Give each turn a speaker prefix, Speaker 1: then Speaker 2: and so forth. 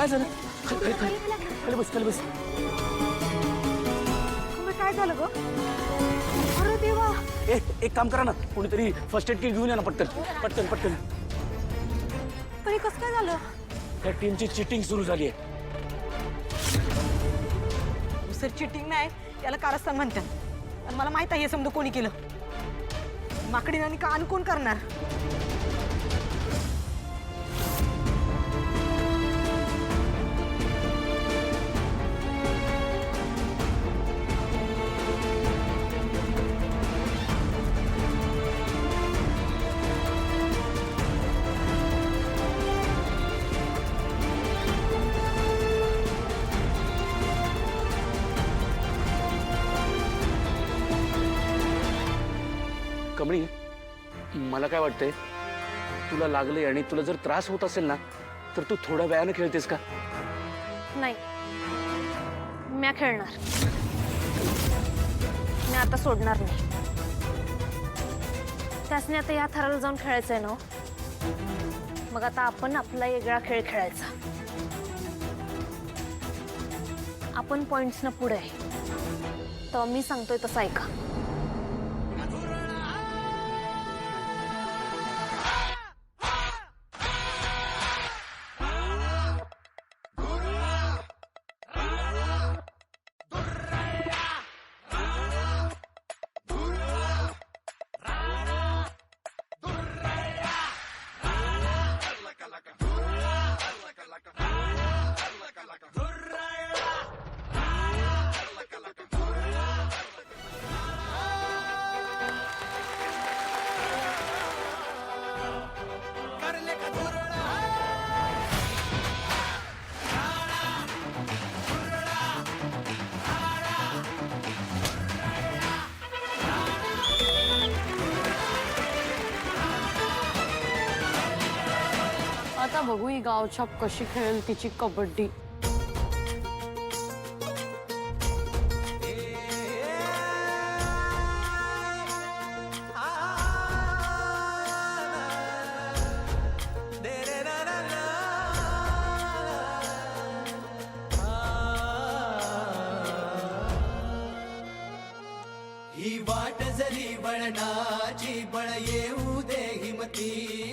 Speaker 1: काय झालं? खाली बस, खाली बस.
Speaker 2: काय झालं ग? अरे देवा.
Speaker 1: एक काम करा ना, कोणीतरी फर्स्ट एड किट घेऊन या ना, पटकन पटकन पटकन.
Speaker 2: तरी कसं काय झालं?
Speaker 1: त्या टीमची चिटिंग सुरू झाली आहे.
Speaker 2: सर चिटिंग नाही, याला कारस्थान म्हणतात. आणि मला माहित आहे हे समजा कोणी केलं. माकडीनानी का कोण करणार?
Speaker 1: कमळी, मला काय वाटतंय, तुला लागले आणि तुला जर त्रास होत असेल ना, तर तू थोड्या वेळाने खेळतेस का?
Speaker 3: नाही, मी खेळणार. मी आता सोडणार नाही. त्यासने आता या थराला जाऊन खेळायचंय ना. मग आता आपण आपला वेगळा खेळ खेळायचा. आपण पॉइंट्स न पुढे आहे, तर मी सांगतोय तसं ऐका.
Speaker 4: आता बघू ही गावछाप कशी खेळेल तिची कबड्डी.
Speaker 5: ही वाट जरी वळणाची बळ येऊ दे हिमती.